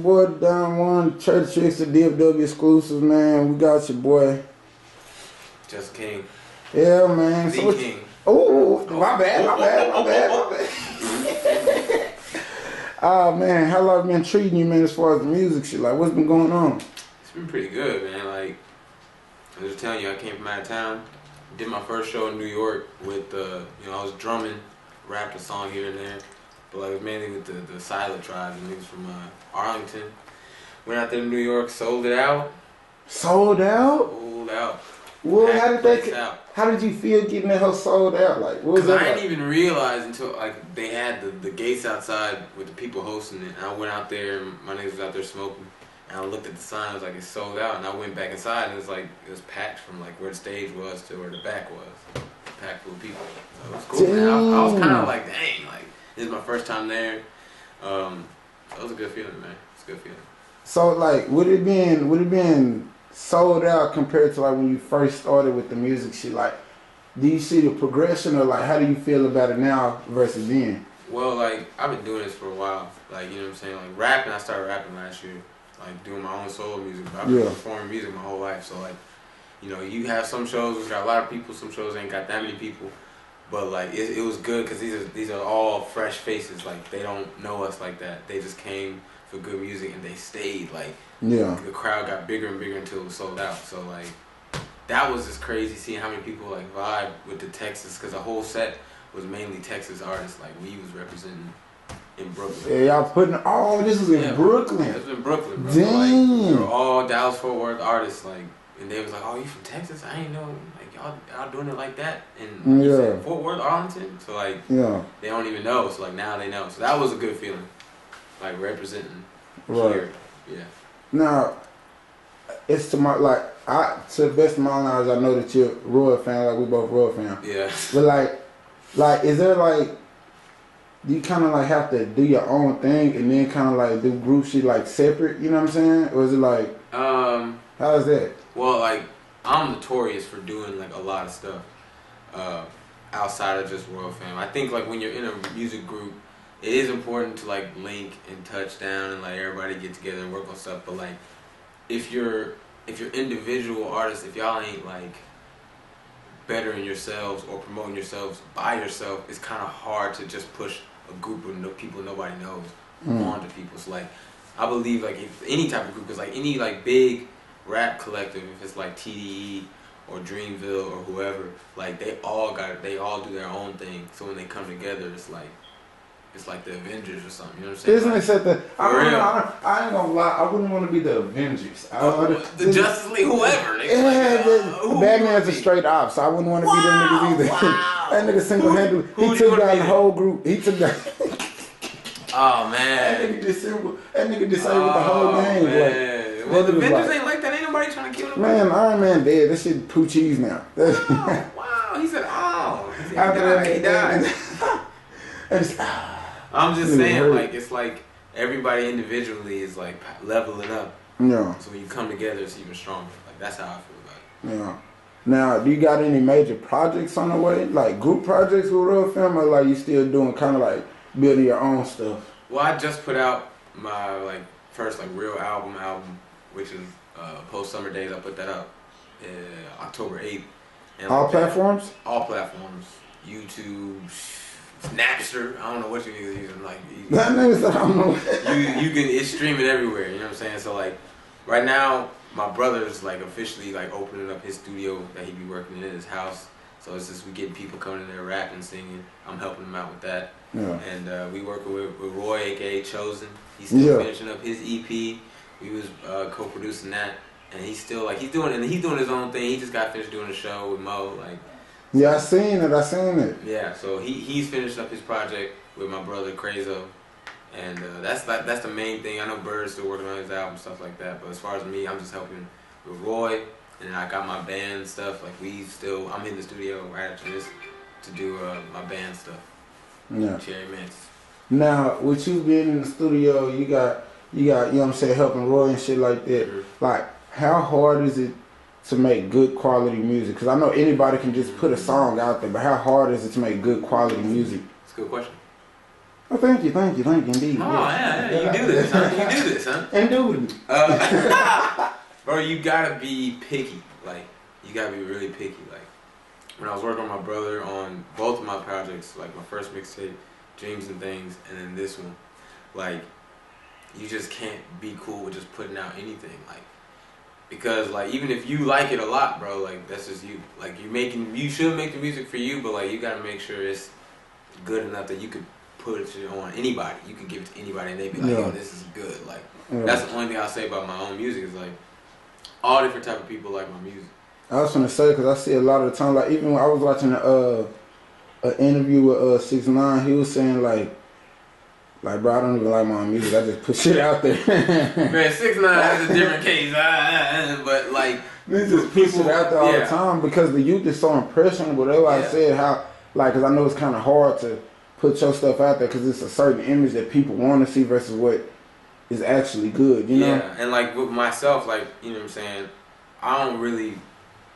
boy Don Juan, Church Tricks, the DFW exclusives, man. We got your boy. Just King. Yeah, man. The King. Oh, my bad. Oh, man, how long been treating you, man, as far as the music shit? Like, what's been going on? It's been pretty good, man. Like, I was just telling you, I came from out of town. Did my first show in New York with, I was drumming, rapped a song here and there. But like, it was mainly with the Silent Tribe and niggas from Arlington. Went out there to New York, sold it out. Sold out? Sold out. Well, how did you feel getting that whole sold out? Like, what was that? I didn't even realize until like they had the gates outside with the people hosting it. And I went out there, and my niggas was out there smoking. And I looked at the sign, it was like, it's sold out. And I went back inside, and it was like, it was packed from like where the stage was to where the back was. Packed full of people. So it was cool, man. I was kind of like, dang, like, this is my first time there. That was a good feeling, man. It's a good feeling. So like, would it been sold out compared to like when you first started with the music shit? Like, do you see the progression, or like, how do you feel about it now versus then? Well, like, I've been doing this for a while. Like, you know what I'm saying? Like, rapping, I started rapping last year. Like, doing my own solo music. But I've been performing music my whole life. So, like, you know, you have some shows which got a lot of people, some shows ain't got that many people. But, like, it was good because these are all fresh faces. Like, they don't know us like that. They just came for good music and they stayed. Like, the crowd got bigger and bigger until it was sold out. So, like, that was just crazy seeing how many people, like, vibe with the Texas. Because the whole set was mainly Texas artists. Like, we was representing in Brooklyn. Yeah, y'all putting, this was in Brooklyn. It was in Brooklyn, bro. Damn. Like, they were all Dallas-Fort Worth artists, like, and they was like, oh, you from Texas? I ain't know, like, y'all doing it like that? And you said Fort Worth, Arlington? So, like, they don't even know. So, like, now they know. So that was a good feeling, like, representing here. Yeah. Now, it's to my, like, to the best of my knowledge, I know that you're a Roy fan, like, we both Roy fans. Yeah. But, like, is there, like, do you kind of like have to do your own thing and then kind of like do group shit like separate, you know what I'm saying? Or is it like, how is that? Well, like, I'm notorious for doing like a lot of stuff outside of just Royal Fam. I think like when you're in a music group, it is important to like link and touch down and like everybody get together and work on stuff. But like, if you're individual artists, if y'all ain't like bettering yourselves or promoting yourselves by yourself, it's kind of hard to just push a group of people nobody knows onto people. So like, I believe like if any type of group, because like any like big rap collective, if it's like TDE or Dreamville or whoever, like they all do their own thing. So when they come together, it's like the Avengers or something. You know what I'm saying? Isn't it said that? I ain't gonna lie. I wouldn't want to be the Avengers. The Justice League, whoever. Batman's a straight op, so I wouldn't want to be them niggas either. Wow. That nigga single-handedly, he took down the whole group. He took down. Oh man. That nigga disabled the whole game. Man. Like, well, the Avengers ain't like that. Ain't nobody trying to kill him. Man, Iron Man dead. That shit poo cheese now. Wow. He said, oh. After that, he died. I'm just saying, like, it's like everybody individually is like leveling up. Yeah. So when you come together, it's even stronger. Like, that's how I feel about it. Yeah. Now, do you got any major projects on the way? Like group projects with Real Fam, or like you still doing kind of like building your own stuff? Well, I just put out my like first like real album, which is Post Summer Days. I put that up October 8th. And all platforms? All platforms. YouTube, Napster, I don't know what you niggas using. Like, that niggas, I don't know. you can, it's streaming everywhere. You know what I'm saying? So like, right now, my brother's like officially like opening up his studio that he be working in his house. So it's just we getting people coming in there rapping, singing. I'm helping him out with that. Yeah. And we working with Roy, aka Chosen. He's still finishing up his EP. We was co-producing that, and he's still like he's doing his own thing. He just got finished doing a show with Mo. Like. Yeah, I seen it. Yeah, so he's finished up his project with my brother Crazo, and that's the main thing. I know Bird's still working on his album, stuff like that. But as far as me, I'm just helping with Roy, and then I got my band stuff. Like I'm in the studio right after this to do my band stuff. Yeah. Cherry Mantis. Now, with you being in the studio, you got you know what I'm saying, helping Roy and shit like that. Mm-hmm. Like, how hard is it to make good quality music? Because I know anybody can just put a song out there, but how hard is it to make good quality music? That's a good question. Oh, thank you, indeed. Oh, yeah, you do this, huh? You do this, huh? Indubitably. Bro, you gotta be picky. Like, you gotta be really picky. Like, when I was working with my brother on both of my projects, like my first mixtape, Dreams and Things, and then this one, like, you just can't be cool with just putting out anything. Like, because, like, even if you like it a lot, bro, like, that's just you. Like, you should make the music for you, but, like, you gotta make sure it's good enough that you could put it on anybody. You can give it to anybody and they be like, yo, this is good. Like, that's the only thing I'll say about my own music is, like, all different type of people like my music. I was gonna say, because I see a lot of the time, like, even when I was watching an interview with 6ix9ine, he was saying, like, bro, I don't even like my own music. I just put shit out there. Man, 6ix9ine is a different case. But, like, they just put shit out there all the time because the youth is so impressionable. That's why I said how, like, because I know it's kind of hard to put your stuff out there because it's a certain image that people want to see versus what is actually good, you know? Yeah, and, like, with myself, like, you know what I'm saying, I don't really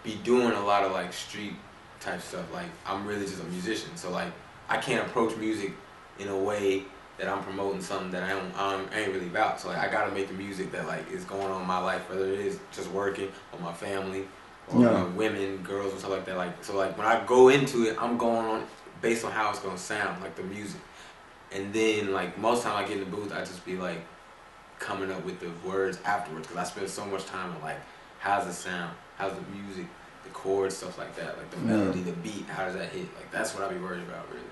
be doing a lot of, like, street type stuff. Like, I'm really just a musician. So, like, I can't approach music in a way that I'm promoting something that I ain't really about. So, like, I gotta make the music that, like, is going on in my life, whether it is just working or my family or women, girls, or stuff like that. Like, so, like, when I go into it, I'm going on based on how it's gonna sound, like the music. And then, like, most time I get in the booth, I just be, like, coming up with the words afterwards because I spend so much time on, like, how's it sound, how's the music, the chords, stuff like that, like the melody, the beat, how does that hit? Like, that's what I be worried about, really.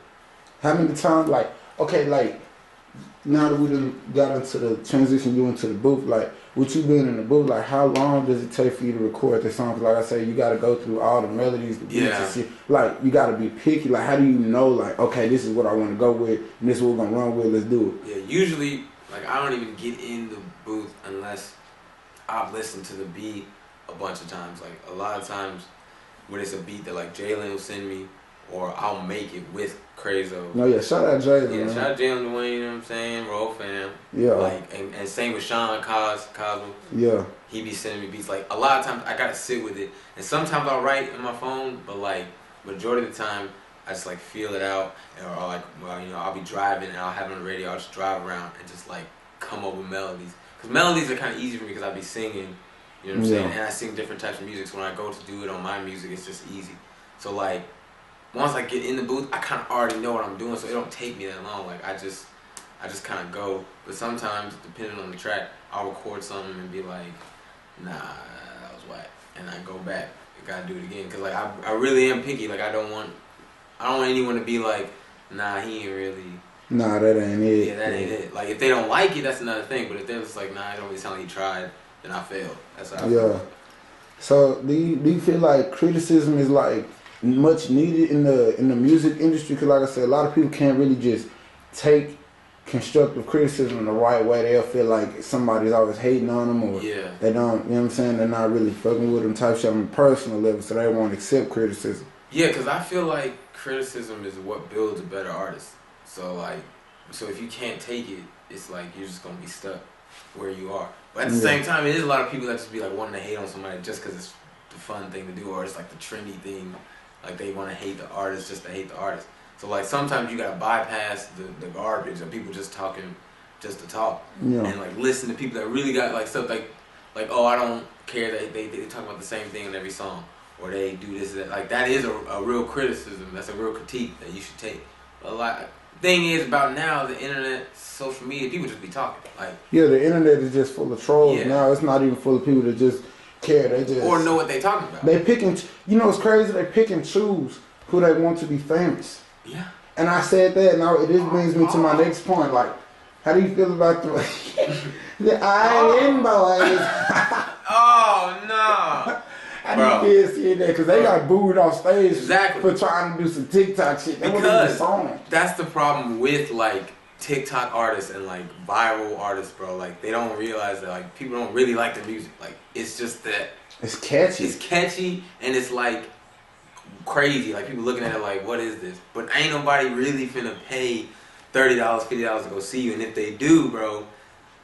How many times, like, okay, like, now that we done got into the transition, you into the booth, like, with you being in the booth, like, how long does it take for you to record the song? 'Cause like I say, you got to go through all the melodies, the beats, and shit. Like, you got to be picky. Like, how do you know, like, okay, this is what I want to go with, and this is what we're going to run with, let's do it? Yeah, usually, like, I don't even get in the booth unless I've listened to the beat a bunch of times. Like, a lot of times when it's a beat that, like, Jalen will send me, or I'll make it with Crazo. No, yeah, shout out Jalen. Yeah, shout out Jalen Dwayne, you know what I'm saying? Roll fam. Yeah. Like, and same with Sean Cosmo. Yeah. He be sending me beats. Like, a lot of times I gotta sit with it. And sometimes I'll write in my phone, but, like, majority of the time I just, like, feel it out. Or, like, well, you know, I'll be driving and I'll have it on the radio. I'll just drive around and just, like, come up with melodies. Because melodies are kind of easy for me because I be singing, you know what I'm saying? And I sing different types of music. So when I go to do it on my music, it's just easy. So, like, once I get in the booth, I kind of already know what I'm doing, so it don't take me that long. Like, I just kind of go. But sometimes, depending on the track, I'll record something and be like, nah, that was whack. And I go back and gotta do it again. Because, like, I really am picky. Like, I don't want anyone to be like, nah, he ain't really. Nah, that ain't it. Yeah, that ain't it. Like, if they don't like it, that's another thing. But if they're just like, nah, it don't really sound like he tried, then I failed. That's how I feel. Yeah. So, do you feel like criticism is, like, much needed in the music industry? Because, like I said, a lot of people can't really just take constructive criticism in the right way. They'll feel like somebody's always hating on them, or they don't, you know what I'm saying, they're not really fucking with them type shit on a personal level, so they won't accept criticism. Yeah, because I feel like criticism is what builds a better artist. So, like, if you can't take it, it's like you're just gonna be stuck where you are. But at the same time, it is a lot of people that just be like wanting to hate on somebody just because it's the fun thing to do, or it's like the trendy thing. Like, they want to hate the artist just to hate the artist. So, like, sometimes you gotta bypass the garbage of people just talking just to talk, and, like, listen to people that really got, like, stuff like oh, I don't care that they talk about the same thing in every song, or they do this and that. Like, that is a real criticism. That's a real critique that you should take. A lot. Thing is about now, the internet, social media, people just be talking. Like, yeah, the internet is just full of trolls now. It's not even full of people that just care. They just or know what they talking about. They pick and you know what's crazy? They pick and choose who they want to be famous. Yeah. And I said that. Now this brings me to my next point. Like, how do you feel about the Island Boys? Oh no. How do you feel seeing that? Because they got booed off stage for trying to do some TikTok shit. Because that's the problem with, like, TikTok artists and, like, viral artists, bro. Like, they don't realize that, like, people don't really like their music. Like, it's just that it's catchy. It's catchy and it's, like, crazy. Like, people looking at it like, what is this? But ain't nobody really finna pay $30, $50 to go see you. And if they do, bro,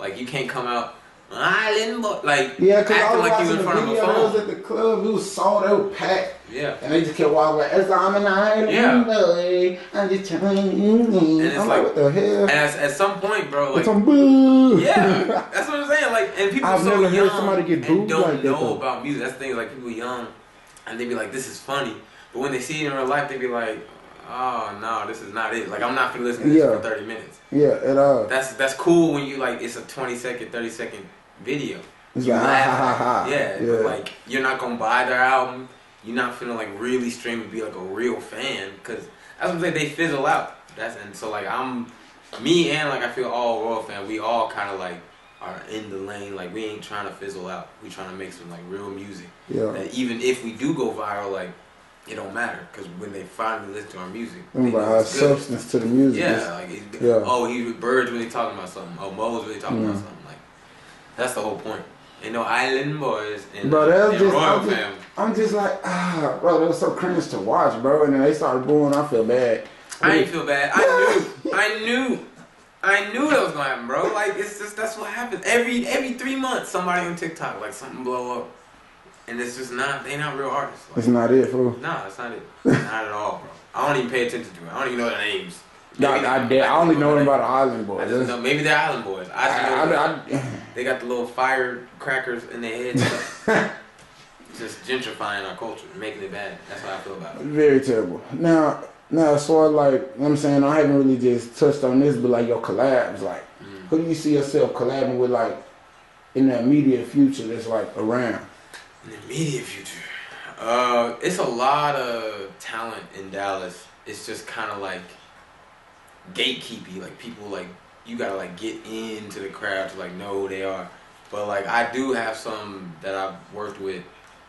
like, you can't come out Island boy, like Yeah, because I acting was like you watching in the front of a video. They was phone. at the club. It was sold. They were packed. Yeah. And they just kept walking like, as I'm an island boy, I'm just trying. And it's I'm like, what the hell? And at some point, bro, like, some boo. yeah, that's what I'm saying. Like, and people I've so never young heard somebody get and booed don't like that, know though. about music. That's the thing. Like, people young, and they be like, "This is funny," but when they see it in real life, they be like, "Oh no, this is not it." Like, I'm not gonna listen to this for 30 minutes. Yeah, at all. That's cool when you like it's a 20-second, 30-second video. It's you like, laugh, ha, ha, ha. yeah, but like you're not gonna buy their album. You're not finna like really stream and be like a real fan because that's what I'm saying. They fizzle out. And so like me and like I feel all Royal fan. We all kind of like are in the lane. Like we ain't trying to fizzle out. We trying to make some like real music. Yeah. That even if we do go viral, like it don't matter because when they finally listen to our music, they know our substance to the music. Yeah, like oh, Bird's really talking about something. Oh, Mo's really talking about something. Like that's the whole point. Ain't no island boys and Royal fam. I'm just like, bro, that was so cringe to watch, bro. And then they started booing. I feel bad. I ain't feel bad. I knew that was gonna happen, bro. Like it's just that's what happens. Every 3 months, somebody on TikTok like something blow up, and it's just not. They not real artists. Like, it's not it, fool. Nah, it's not it. Not at all, bro. I don't even pay attention to it. I don't even know their names. I only know them about the Island Boys. I just know maybe they're Island Boys. They got the little firecrackers in their heads. Just gentrifying our culture, making it bad. That's how I feel about it. Very terrible. Now, as far as like, you know what I'm saying, I haven't really just touched on this, but like your collabs, like, who do you see yourself collabing with, like, in the immediate future that's like around? In the immediate future, it's a lot of talent in Dallas. It's just kind of like gatekeepy. Like people like you gotta like get into the crowd to like know who they are. But like I do have some that I've worked with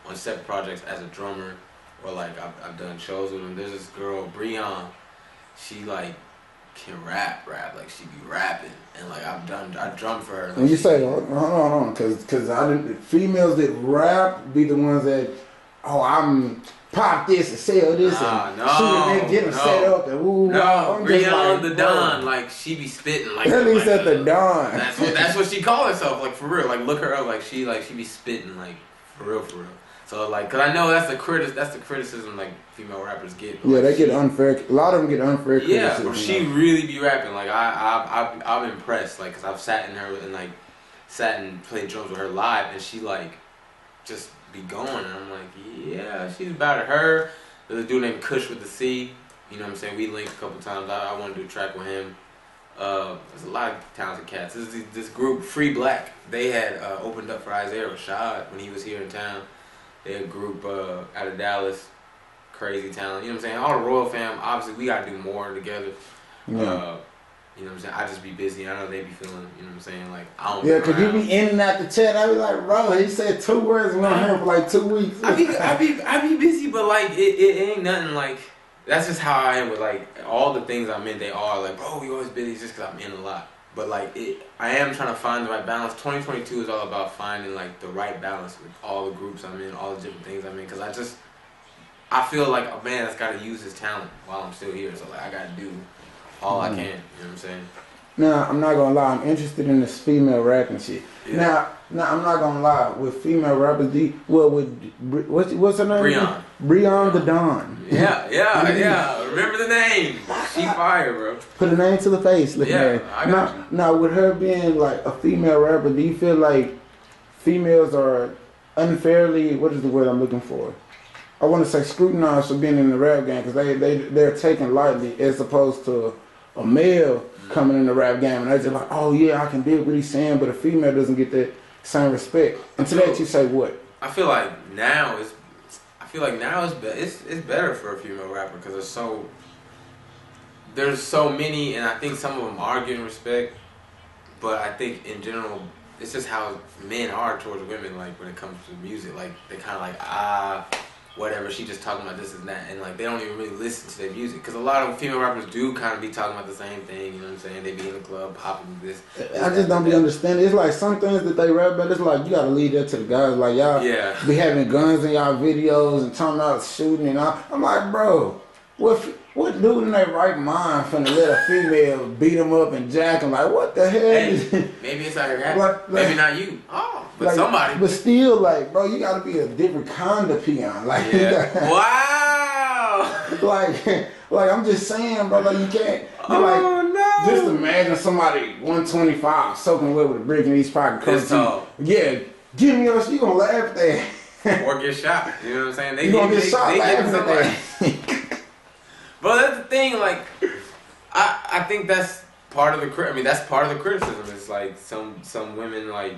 on separate projects as a drummer, or like I've done shows with them. There's this girl, Breon. She like can rap, like she be rapping, and like I drum for her. Like, when you say, hold on, cause I didn't. Females that rap be the ones that, I'm pop this and sell this and shoot and get them set up and woo. No, Breon the Don, like she be spitting like. At least at the Don. That's what she call herself, like for real. Like look her up, like she be spitting like for real. So like, cause I know that's the criticism like female rappers get. Yeah, like, they get unfair. A lot of them get unfair criticism. Yeah, but she really be rapping. Like I'm impressed. Like, cause I've sat in her and played drums with her live, and she like just be going, and I'm like, yeah, she's about it. Her. There's a dude named Kush with the C. You know what I'm saying? We linked a couple times. I want to do a track with him. There's a lot of talented cats. This group, Free Black. They had opened up for Isaiah Rashad when he was here in town. They're a group out of Dallas, crazy talent. You know what I'm saying? All the Royal fam, obviously, we got to do more together. Yeah. You know what I'm saying? I just be busy. I know they be feeling, you know what I'm saying? Like, I don't. Yeah, because you be in and out the chat. I be like, bro, he said 2 words and we on him for like 2 weeks. I be busy, but like, it ain't nothing like, that's just how I am with like, all the things I'm in, they are like, bro, you always busy just because I'm in a lot. But like, I am trying to find the right balance. 2022 is all about finding like the right balance with all the groups I'm in, all the different things I'm in. Because I feel like a man that's got to use his talent while I'm still here. So like, I got to do all I can. You know what I'm saying? Now, I'm not going to lie. I'm interested in this female rapping shit. Yeah. Now, I'm not going to lie. With female rappers, what's her name? Breon the Don. Yeah. Remember the name. She fire, bro. Put a name to the face. Now, with her being like a female rapper, do you feel like females are unfairly, what is the word I'm looking for? I want to say scrutinized for being in the rap game because they're taken lightly as opposed to a male coming in the rap game and they're just like, oh yeah, I can dig what he's saying, but a female doesn't get that same respect. And to that you say what? I feel like now it's better for a female rapper because there's so many, and I think some of them are getting respect, but I think in general it's just how men are towards women. Like when it comes to music, like they kind of like whatever, she just talking about this and that, and like they don't even really listen to their music because a lot of female rappers do kind of be talking about the same thing. You know what I'm saying? They be in the club popping this. I just don't be understanding. It's like some things that they rap about. It's like you gotta leave that to the guys. Like y'all be having guns in y'all videos and talking about shooting and all. I'm like, bro, what dude in their right mind finna let a female beat him up and jack him? Like, what the hell? Is maybe it's how you're maybe not you. Oh, but somebody. But still, like, bro, you gotta be a different kind of peon. Like, wow. like I'm just saying, bro. Like, you can't. No. Just imagine somebody 125 soaking wet with a brick in his pocket. Yeah, give me your shit. You gonna laugh at that. Or get shot. You know what I'm saying? They gonna get shot laughing at that. But that's the thing. Like, I think that's part of the. I mean, that's part of the criticism. It's like some women, like,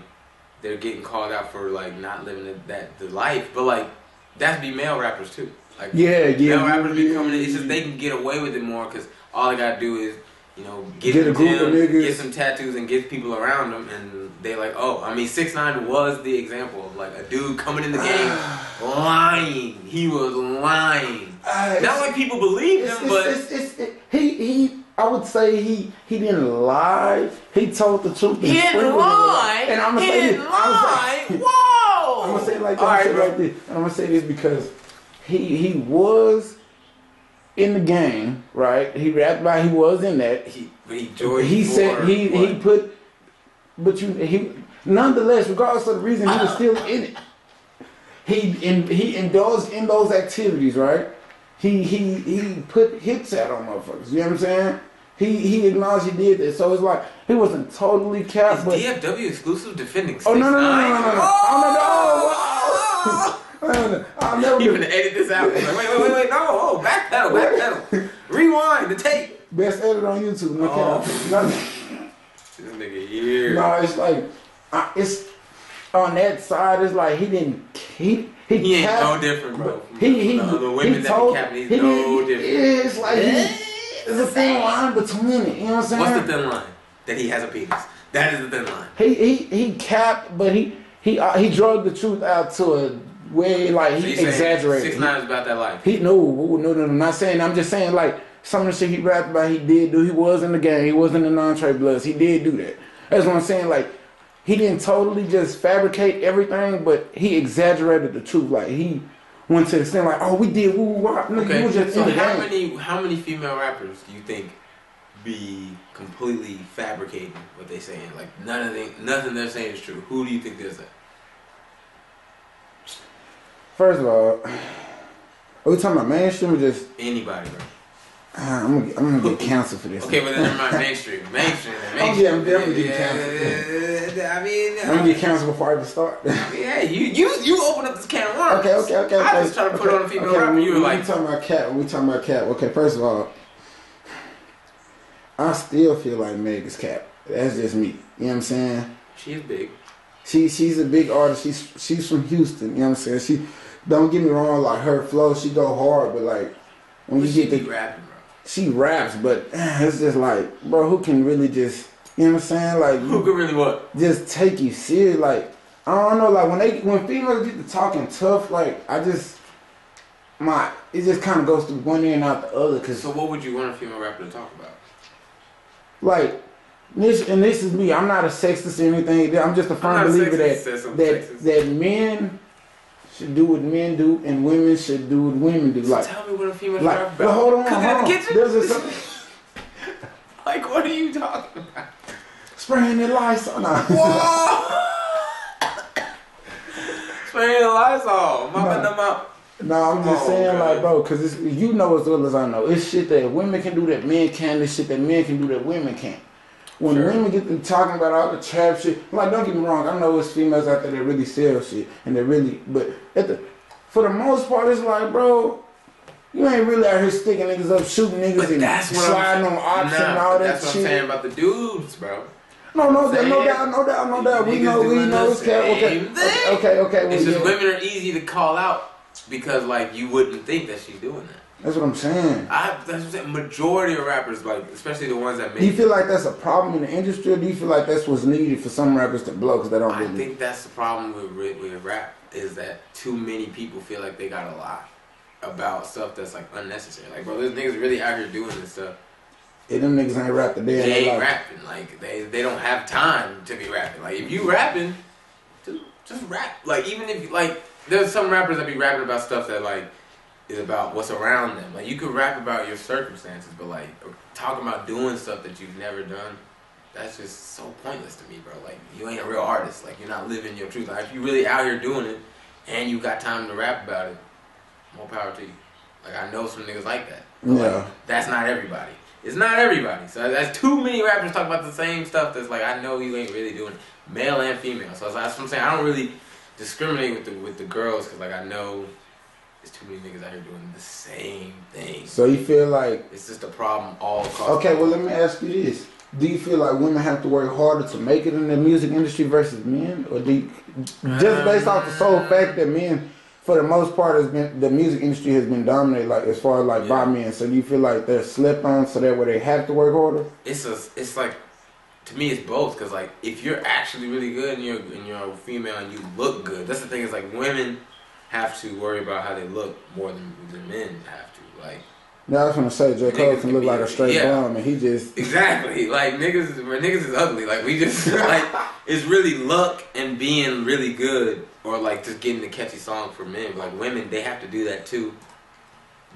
they're getting called out for like not living the life. But like, that's be male rappers too. Like, male rappers be coming in. It's just they can get away with it more because all they gotta do is, you know, get a group of niggas, get some tattoos, and get people around them, and they like, oh, I mean, 6ix9ine was the example of like a dude coming in the game lying. He was lying. Not like people believed him, but he. I would say he didn't lie. He told the truth. He didn't lie. And I'm gonna say this. Whoa! I'm gonna say it like this. And I'm gonna say this because he was in the game, right? He rapped about he was in that. He nonetheless, regardless of the reason, he was still in it. He indulged in those activities, right? He put hits out on motherfuckers. You know what I'm saying? He acknowledged he did this, so it's like he wasn't totally capped. But DFW exclusive defending? Oh no! I'll never even edit this out. Like, wait, no, backpedal. Rewind the tape. Best edit on YouTube. No cap. This nigga here. No, it's like it's on that side. It's like he ain't no different, bro. The women that be capping, he's no different. It's like there's a thin line between it. You know what I'm saying? What's the thin line? That he has a penis. That is the thin line. He capped, but he drug the truth out to a way like he exaggerated. 6ix9ine is about that life. No, not saying. I'm just saying like some of the shit he rapped about. He did do. He was in the game. He was in the non-trade bloods. He did do that. That's what I'm saying. Like he didn't totally just fabricate everything, but he exaggerated the truth. Like he went to the extent like, oh, we did okay. Was just so in the game. how many female rappers do you think be completely fabricating what they saying? Like nothing they're saying is true. Who do you think does that? First of all, are we talking about mainstream or just anybody, bro? I'm gonna get canceled for this. Okay, but then never mind mainstream. I'm definitely getting canceled. I'm gonna get canceled before I even start. Yeah, you open up this can of worms. Okay. I just try to put on a female rapper. You were like, we talking about cap. Okay, first of all, I still feel like Meg is cap. That's just me. You know what I'm saying? She's big. She's a big artist. She's from Houston. You know what I'm saying? Don't get me wrong. Like her flow, she go hard, but like when you get rapping, bro. She raps, but it's just like, bro, who can really just, you know what I'm saying? Like, who can really what? Just take you serious. Like, I don't know. Like when females get to talking tough, like it just kind of goes through one ear and out the other. So what would you want a female rapper to talk about? Like. This is me. I'm not a sexist or anything. I'm just a firm believer that men should do what men do and women should do what women do. Like, tell me what a female rapper about. Well, hold on. In the kitchen? Like, what are you talking about? Spraying the Lysol. Whoa! Spraying the Lysol. No, I'm just saying, like, bro, because you know as well as I know. It's shit that women can do that men can't. It's shit that men can do that women can't. When women get to talking about all the trap shit, like, don't get me wrong, I know it's females out there that really sell shit, and they really, but for the most part, it's like, bro, you ain't really out here sticking niggas up, shooting niggas, and sliding on ops and all that shit. That's what I'm saying about the dudes, bro. No doubt. We know it's cap. Okay. It's just women are easy to call out because, like, you wouldn't think that she's doing that. That's what I'm saying. That's what I'm saying. Majority of rappers, like, especially the ones that make. Do you feel like that's a problem in the industry, or do you feel like that's what's needed for some rappers to blow because they don't really? I think that's the problem with rap is that too many people feel like they gotta lie about stuff that's like unnecessary. Like, bro, there's niggas really out here doing this stuff. Yeah, them niggas ain't rapping. They ain't rapping. Like, they don't have time to be rapping. Like, if you rapping, just rap. Like, even if like, there's some rappers that be rapping about stuff that like. is about what's around them. Like you could rap about your circumstances, but like talking about doing stuff that you've never done, that's just so pointless to me, bro. Like you ain't a real artist. Like you're not living your truth. Like if you really out here doing it and you got time to rap about it, more power to you. Like I know some niggas like that. But like, that's not everybody. It's not everybody. So that's too many rappers talk about the same stuff. That's like I know you ain't really doing it, male and female. So that's what I'm saying. I don't really discriminate with the girls because like I know there's too many niggas out here doing the same thing. So you feel like it's just a problem all across. Okay, well let me ask you this: do you feel like women have to work harder to make it in the music industry versus men, or do you, just based off the sole fact that men, for the most part, has been the music industry has been dominated like as far as like by men? So do you feel like they're slept on, so that way they have to work harder? It's like. To me, it's both, because like if you're actually really good and you're a female and you look good, that's the thing. Is like women have to worry about how they look more than men have to. Like, yeah, I was gonna say J. Cole can look like a straight bum, and he just exactly like niggas is ugly. Like we just like it's really luck and being really good, or like just getting a catchy song for men. Like women, they have to do that too.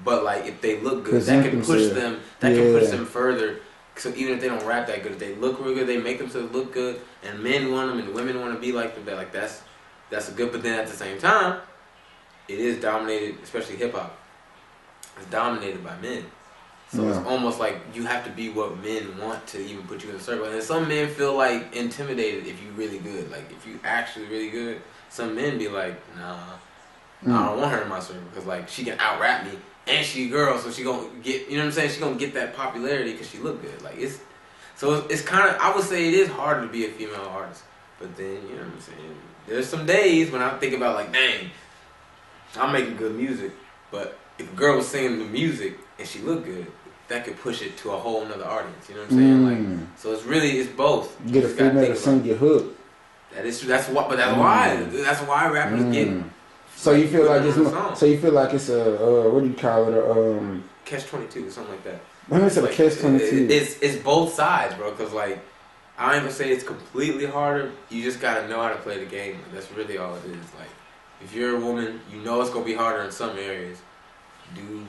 But like if they look good, that can push them. That can push them further. So even if they don't rap that good, if they look real good, they make themselves look good, and men want them, and women want to be like them. Like that's a good. But then at the same time, it is dominated, especially hip hop. It's dominated by men. So it's almost like you have to be what men want to even put you in the circle. And some men feel like intimidated if you really good. Like if you actually really good, some men be like, nah, I don't want her in my circle because like she can out rap me. And she a girl, so she gonna get, you know what I'm saying? She gonna get that popularity because she look good. Like it's kind of, I would say it is harder to be a female artist. But then, you know what I'm saying? There's some days when I think about like, dang, I'm making good music. But if a girl was singing the music and she looked good, that could push it to a whole nother audience. You know what I'm saying? Like, so it's both. Get a female to sing your hook. That's why rappers get. So you feel like it's so you feel like it's a what do you call it, catch-22 something like that. Let me say like, catch-22. It's both sides, bro. Cause like I ain't gonna say it's completely harder. You just gotta know how to play the game. That's really all it is. Like if you're a woman, you know it's gonna be harder in some areas.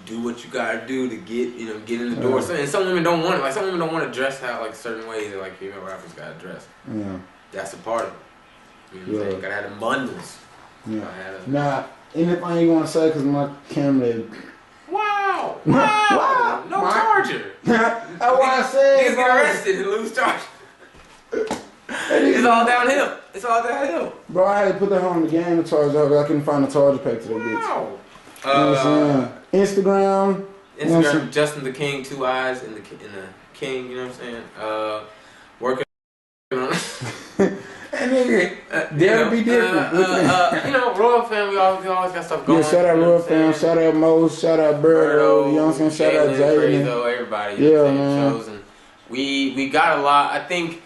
Do what you gotta do to get in the door. And some women don't want it. Like some women don't want to dress how like certain ways that like female rappers gotta dress. Yeah, that's a part of it. You know what I'm saying? You gotta have the bundles. Yeah. Now, anything you want to say? Cause my camera. Wow! Wow! No charger. That's why I said. Niggas get arrested and lose charger. It's all downhill. It's all downhill. Bro, I had to put that on the game to charge up. I couldn't find a charger pack to that bitch. Wow. You know what I'm saying? Instagram, Justin the King, 2 eyes in the King. You know what I'm saying? Working on. And nigga, they'll be different. Royal Fam, we always got stuff going. Yeah, shout out Royal Fam, shout out Mo, shout out Birdo, you know what I'm saying? Shout out Jay. Everybody, man. Shows, and we got a lot. I think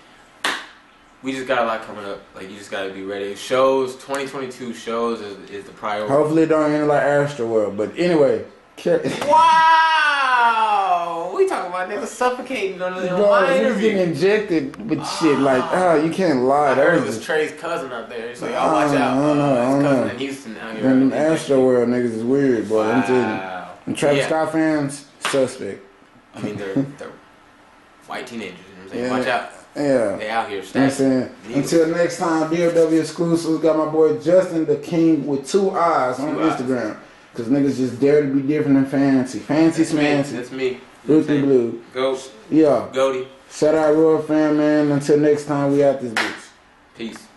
we just got a lot coming up. Like you just got to be ready. Shows, 2022 shows is the priority. Hopefully it don't end like Astro World, but anyway. Wow! We talking about niggas suffocating on my interview. Getting injected with shit like, you can't lie. I heard it was Trey's cousin up there. He's like, y'all watch out. I don't know. His cousin in Houston out here. And them Astro World niggas is weird, boy. Wow. I'm telling you. And Travis Scott fans, suspect. I mean, they're white teenagers. You know what I'm saying? Watch out. Yeah. They out here. You know what I'm saying? Until next time, DOW exclusives. Got my boy Justin the King with 2 eyes on Instagram. Cause niggas just dare to be different and fancy. Fancy smancy. That's me. Ruthie Blue. Ghost. Yeah. Goaty. Shout out Royal Fam, man. Until next time, we out this bitch. Peace.